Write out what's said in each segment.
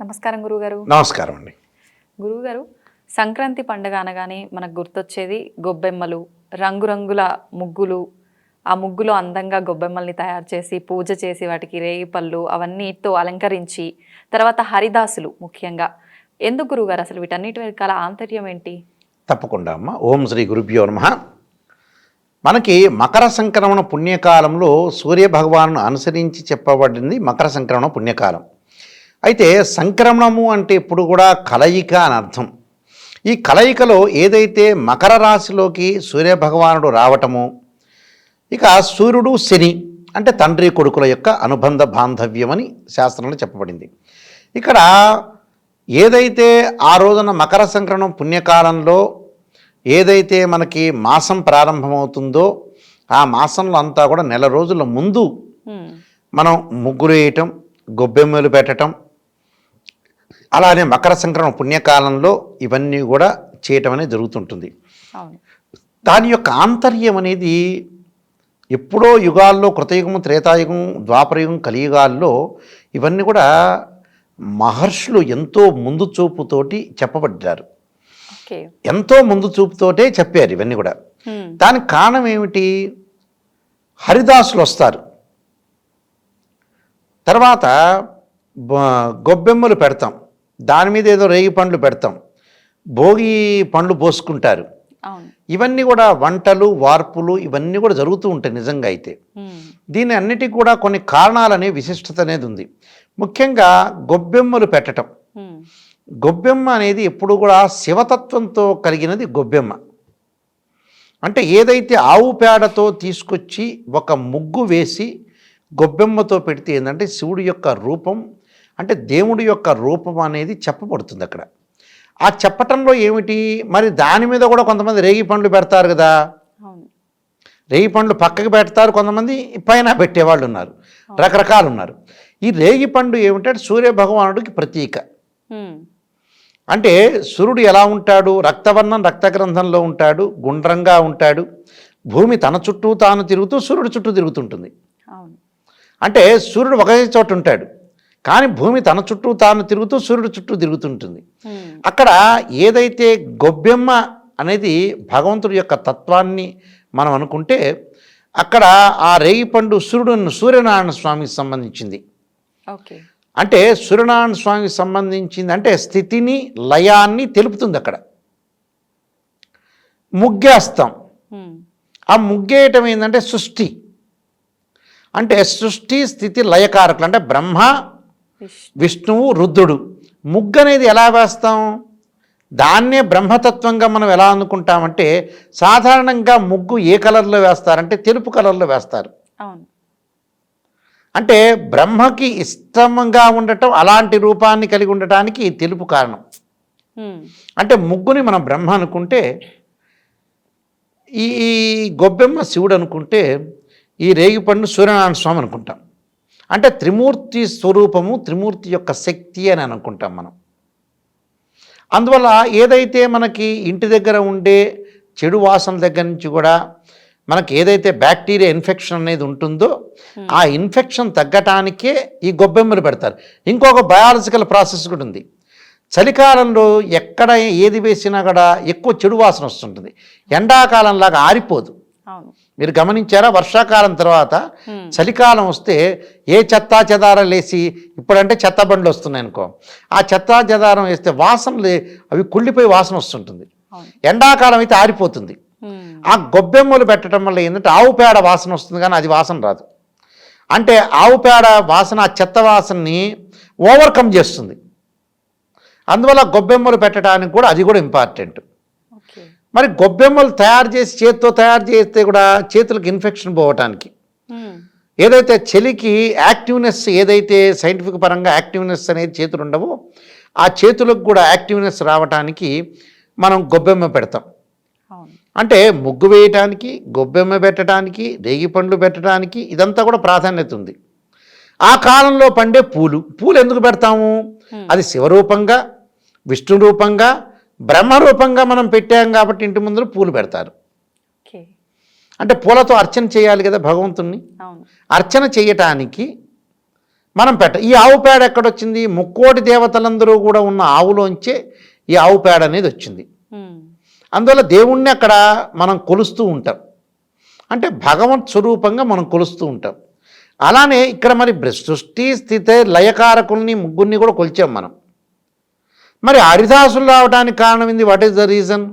నమస్కారం గురుగారు. నమస్కారం అండి. గురుగారు, సంక్రాంతి పండుగ అనగానే మనకు గుర్తొచ్చేది గొబ్బెమ్మలు, రంగురంగుల ముగ్గులు. ఆ ముగ్గులో అందంగా గొబ్బెమ్మల్ని తయారు చేసి పూజ చేసి వాటికి రేగి పళ్ళు అవన్నీతో అలంకరించి తర్వాత హరిదాసులు ముఖ్యంగా. ఎందుకు గురుగారు అసలు వీటన్నిటి వెనకాల ఆంతర్యం ఏంటి? తప్పకుండా అమ్మ. ఓం శ్రీ గురుభ్యో నమః. మనకి మకర సంక్రమణ పుణ్యకాలంలో సూర్యభగవాను అనుసరించి చెప్పబడింది మకర సంక్రమణ పుణ్యకాలం. అయితే సంక్రమణము అంటే ఇప్పుడు కూడా కలయిక అని అర్థం. ఈ కలయికలో ఏదైతే మకర రాశిలోకి సూర్యభగవానుడు రావటము, ఇక సూర్యుడు శని అంటే తండ్రి కొడుకుల యొక్క అనుబంధ బాంధవ్యం అని శాస్త్రంలో చెప్పబడింది. ఇక్కడ ఏదైతే ఆ రోజున మకర సంక్రమణం పుణ్యకాలంలో ఏదైతే మనకి మాసం ప్రారంభమవుతుందో ఆ మాసంలో అంతా కూడా నెల రోజుల ముందు మనం ముగ్గులు వేయటం, గొబ్బెమ్మలు పెట్టడం, అలానే మకర సంక్రమణ పుణ్యకాలంలో ఇవన్నీ కూడా చేయటం అనేది జరుగుతుంటుంది. దాని యొక్క ఆంతర్యం అనేది ఎప్పుడో యుగాల్లో కృతయుగం, త్రేతాయుగం, ద్వాపరయుగం, కలియుగాల్లో ఇవన్నీ కూడా మహర్షులు ఎంతో ముందు చూపుతోటి చెప్పబడ్డారు. ఎంతో ముందు చూపుతోటే చెప్పారు ఇవన్నీ కూడా. దానికి కారణం ఏమిటి? హరిదాసులు వస్తారు, తర్వాత గొబ్బెమ్మలు పెడతాం, దాని మీద ఏదో రేగి పండ్లు పెడతాం, భోగి పండ్లు పోసుకుంటారు. ఇవన్నీ కూడా వంటలు, వార్పులు ఇవన్నీ కూడా జరుగుతూ ఉంటాయి నిజంగా. అయితే దీని అన్నిటికీ కూడా కొన్ని కారణాలనే విశిష్టత అనేది ఉంది. ముఖ్యంగా గొబ్బెమ్మలు పెట్టడం. గొబ్బెమ్మ అనేది ఎప్పుడు కూడా శివతత్వంతో కలిగినది గొబ్బెమ్మ. అంటే ఏదైతే ఆవు పేడతో తీసుకొచ్చి ఒక ముగ్గు వేసి గొబ్బెమ్మతో పెడితే ఏంటంటే శివుడి యొక్క రూపం, అంటే దేవుడి యొక్క రూపం అనేది చెప్పబడుతుంది అక్కడ. ఆ చెప్పటంలో ఏమిటి మరి, దాని మీద కూడా కొంతమంది రేగి పండ్లు పెడతారు కదా, రేగి పండ్లు పక్కకి పెడతారు, కొంతమంది పైన పెట్టేవాళ్ళు ఉన్నారు, రకరకాలు ఉన్నారు. ఈ రేగి పండు ఏమిటంటే సూర్యభగవానుడికి ప్రతీక. అంటే సూర్యుడు ఎలా ఉంటాడు? రక్తవర్ణం, రక్తగ్రంథంలో ఉంటాడు, గుండ్రంగా ఉంటాడు. భూమి తన చుట్టూ తాను తిరుగుతూ సూర్యుడు చుట్టూ తిరుగుతుంటుంది. అంటే సూర్యుడు ఒకే చోట ఉంటాడు, కానీ భూమి తన చుట్టూ తాను తిరుగుతూ సూర్యుడు చుట్టూ తిరుగుతుంటుంది. అక్కడ ఏదైతే గొబ్బెమ్మ అనేది భగవంతుడి యొక్క తత్వాన్ని మనం అనుకుంటే, అక్కడ ఆ రేగిపండు సూర్యనారాయణ స్వామికి సంబంధించింది. అంటే సూర్యనారాయణ స్వామికి సంబంధించింది అంటే స్థితిని, లయాన్ని తెలుపుతుంది. అక్కడ ముగ్గేస్తాం. ఆ ముగ్గేయటం ఏంటంటే సృష్టి, అంటే సృష్టి స్థితి లయకారకులు, అంటే బ్రహ్మ, విష్ణువు, రుద్రుడు. ముగ్గు అనేది ఎలా వేస్తాం? దాన్నే బ్రహ్మతత్వంగా మనం ఎలా అనుకుంటామంటే, సాధారణంగా ముగ్గు ఏ కలర్లో వేస్తారంటే తెలుపు కలర్లో వేస్తారు. అంటే బ్రహ్మకి ఇష్టంగా ఉండటం, అలాంటి రూపాన్ని కలిగి ఉండటానికి తెలుపు కారణం. అంటే ముగ్గుని మనం బ్రహ్మ అనుకుంటే, ఈ గొబ్బెమ్మ శివుడు అనుకుంటే, ఈ రేగిపండు సూర్యనారాయణ స్వామి అనుకుంటాం. అంటే త్రిమూర్తి స్వరూపము, త్రిమూర్తి యొక్క శక్తి అని అనుకుంటాం మనం. అందువల్ల ఏదైతే మనకి ఇంటి దగ్గర ఉండే చెడు వాసన దగ్గర నుంచి కూడా మనకి ఏదైతే బ్యాక్టీరియా ఇన్ఫెక్షన్ అనేది ఉంటుందో ఆ ఇన్ఫెక్షన్ తగ్గటానికే ఈ గొబ్బెమ్మలు పెడతారు. ఇంకొక బయాలజికల్ ప్రాసెస్ కూడా ఉంది. చలికాలంలో ఎక్కడ ఏది వేసినా కూడా ఎక్కువ చెడు వాసన వస్తుంటుంది, ఎండాకాలంలాగా ఆరిపోదు. మీరు గమనించారా? వర్షాకాలం తర్వాత చలికాలం వస్తే ఏ చెత్తా చెదారం వేసి, ఇప్పుడంటే చెత్త బండ్లు వస్తున్నాయి అనుకో, ఆ చెత్తా చెదారం వేస్తే వాసనలు అవి కుళ్ళిపోయి వాసన వస్తుంటుంది. ఎండాకాలం అయితే ఆరిపోతుంది. ఆ గొబ్బెమ్మలు పెట్టడం వల్ల ఏంటంటే ఆవు పేడ వాసన వస్తుంది, కానీ అది వాసన రాదు. అంటే ఆవు పేడ వాసన ఆ చెత్త వాసనని ఓవర్కమ్ చేస్తుంది. అందువల్ల గొబ్బెమ్మలు పెట్టడానికి కూడా అది కూడా ఇంపార్టెంట్. మరి గొబ్బెమ్మలు తయారు చేసి చేతితో తయారు చేస్తే కూడా చేతులకు ఇన్ఫెక్షన్ పోవటానికి, ఏదైతే చలికి యాక్టివ్నెస్, ఏదైతే సైంటిఫిక్ పరంగా యాక్టివ్నెస్ అనేది చేతులు ఉండవో ఆ చేతులకు కూడా యాక్టివ్నెస్ రావటానికి మనం గొబ్బెమ్మ పెడతాం. అంటే ముగ్గు వేయటానికి, గొబ్బెమ్మ పెట్టడానికి, రేగి పండ్లు పెట్టడానికి ఇదంతా కూడా ప్రాధాన్యత ఉంది. ఆ కాలంలో పండే పూలు ఎందుకు పెడతాము? అది శివరూపంగా, విష్ణు రూపంగా, బ్రహ్మరూపంగా మనం పెట్టాం కాబట్టి ఇంటి ముందు పూలు పెడతారు. అంటే పూలతో అర్చన చేయాలి కదా భగవంతుణ్ణి. అర్చన చేయటానికి మనం ఈ ఆవు పేడ ఎక్కడొచ్చింది? ముక్కోటి దేవతలందరూ కూడా ఉన్న ఆవులోంచే ఈ ఆవు పేడ అనేది వచ్చింది. అందువల్ల దేవుణ్ణి అక్కడ మనం కొలుస్తూ ఉంటాం, అంటే భగవత్ స్వరూపంగా మనం కొలుస్తూ ఉంటాం. అలానే ఇక్కడ మరి సృష్టి స్థితి లయకారకుల్ని ముగ్గురిని కూడా కొలిచాం మనం. మరి హరిదాసులు రావడానికి కారణం ఏంది? What is the reason?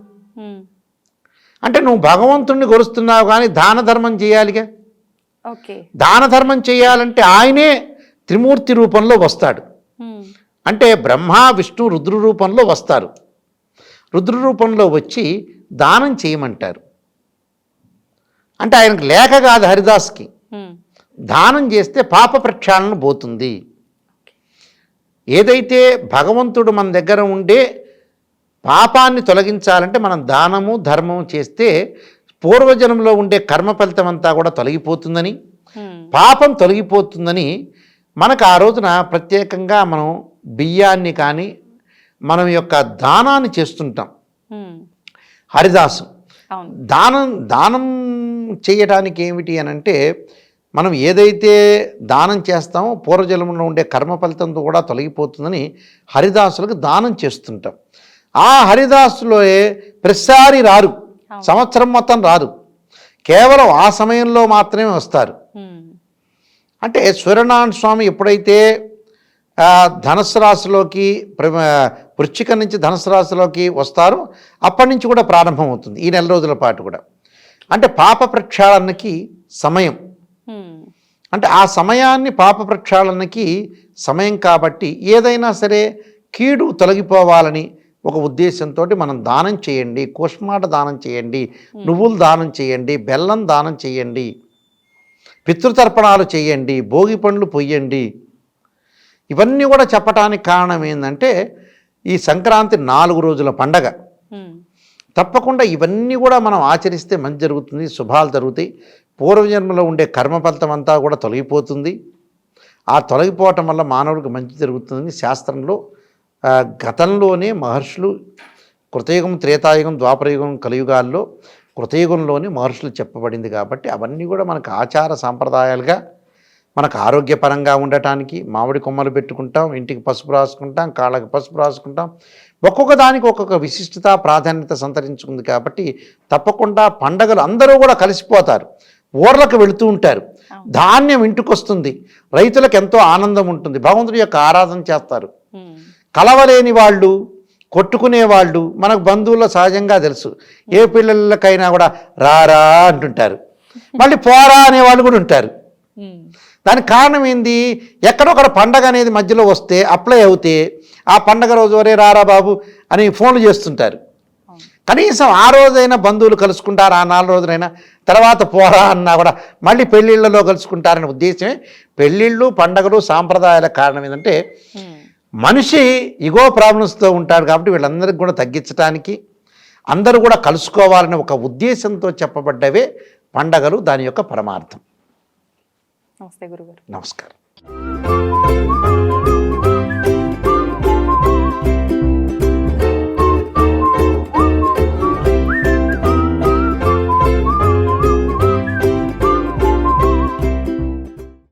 అంటే నువ్వు భగవంతుణ్ణి కొలుస్తున్నావు కానీ దాన ధర్మం చేయాలిగా. దాన ధర్మం చేయాలంటే ఆయనే త్రిమూర్తి రూపంలో వస్తాడు. అంటే బ్రహ్మ విష్ణు రుద్ర రూపంలో వస్తారు. రుద్ర రూపంలో వచ్చి దానం చేయమంటారు. అంటే ఆయనకు లేక కాదు, హరిదాస్కి దానం చేస్తే పాప ప్రక్షాళన పోతుంది. ఏదైతే భగవంతుడు మన దగ్గర ఉండే పాపాన్ని తొలగించాలంటే మనం దానము ధర్మము చేస్తే పూర్వజన్మలో ఉండే కర్మ ఫలితం అంతా కూడా తొలగిపోతుందని, పాపం తొలగిపోతుందని మనకు ఆ రోజున ప్రత్యేకంగా మనం బియ్యాన్ని కానీ మనం యొక్క దానాన్ని చేస్తుంటాం. హరిదాసు దానం చేయడానికి ఏమిటి అని అంటే, మనం ఏదైతే దానం చేస్తామో పూర్వజన్మలో ఉండే కర్మ ఫలితంతో కూడా తొలగిపోతుందని హరిదాసులకు దానం చేస్తుంటాం. ఆ హరిదాసులో ప్రతిసారి రారు, సంవత్సరం మొత్తం రారు, కేవలం ఆ సమయంలో మాత్రమే వస్తారు. అంటే సూర్యనారాయణ స్వామి ఎప్పుడైతే ధనుస్సు రాశిలోకి వృశ్చిక నుంచి ధనుస్సు రాశిలోకి వస్తారో అప్పటి నుంచి కూడా ప్రారంభమవుతుంది ఈ నెల రోజుల పాటు కూడా. అంటే పాప ప్రక్షాళనకి సమయం, అంటే ఆ సమయాన్ని పాప ప్రక్షాళనకి సమయం కాబట్టి ఏదైనా సరే కీడు తొలగిపోవాలని ఒక ఉద్దేశంతో మనం దానం చేయండి, కూష్మాట దానం చేయండి, నువ్వులు దానం చేయండి, బెల్లం దానం చేయండి, పితృతర్పణాలు చేయండి, భోగి పండ్లు పొయ్యండి, ఇవన్నీ కూడా చెప్పడానికి కారణం ఏంటంటే ఈ సంక్రాంతి 4 రోజుల పండగ. తప్పకుండా ఇవన్నీ కూడా మనం ఆచరిస్తే మంచి జరుగుతుంది, శుభాలు జరుగుతాయి, పూర్వజన్మలో ఉండే కర్మ ఫలితం అంతా కూడా తొలగిపోతుంది. ఆ తొలగిపోవటం వల్ల మానవుడికి మంచి జరుగుతుందని శాస్త్రంలో గతంలోనే మహర్షులు కృతయుగం, త్రేతాయుగం, ద్వాపరయుగం, కలియుగాల్లో కృతయుగంలోనే మహర్షులు చెప్పబడింది. కాబట్టి అవన్నీ కూడా మనకు ఆచార సాంప్రదాయాలుగా మనకు ఆరోగ్యపరంగా ఉండటానికి మామిడి కొమ్మలు పెట్టుకుంటాం, ఇంటికి పసుపు రాసుకుంటాం, కాళ్ళకి పసుపు రాసుకుంటాం, ఒక్కొక్క దానికి ఒక్కొక్క విశిష్టత ప్రాధాన్యత సంతరించుకుంది. కాబట్టి తప్పకుండా పండగలు అందరూ కూడా కలిసిపోతారు, ఊర్లకు వెళుతూ ఉంటారు, ధాన్యం ఇంటికి వస్తుంది, రైతులకు ఎంతో ఆనందం ఉంటుంది, భగవంతుడి యొక్క ఆరాధన చేస్తారు. కలవలేని వాళ్ళు, కొట్టుకునే వాళ్ళు మనకు బంధువుల్లో సహజంగా తెలుసు. ఏ పిల్లలకైనా కూడా రారా అంటుంటారు, మళ్ళీ పోరా అనేవాళ్ళు కూడా ఉంటారు. దానికి కారణం ఏంది? ఎక్కడొక్కడ పండగ అనేది మధ్యలో వస్తే అప్లై అవుతే ఆ పండగ రోజు వరే రారా బాబు అని ఫోన్లు చేస్తుంటారు. కనీసం ఆ రోజైనా బంధువులు కలుసుకుంటారు, ఆ 4 రోజులైనా, తర్వాత పోరా అన్నా కూడా మళ్ళీ పెళ్ళిళ్ళలో కలుసుకుంటారనే ఉద్దేశమే పెళ్ళిళ్ళు, పండగలు, సాంప్రదాయాల కారణం ఏంటంటే మనిషి ఇగో ప్రాబ్లమ్స్తో ఉంటాడు. కాబట్టి వీళ్ళందరికీ కూడా తగ్గించడానికి, అందరూ కూడా కలుసుకోవాలనే ఒక ఉద్దేశంతో చెప్పబడ్డవే పండగలు, దాని యొక్క పరమార్థం. నమస్తే గురుగారు. నమస్కారం.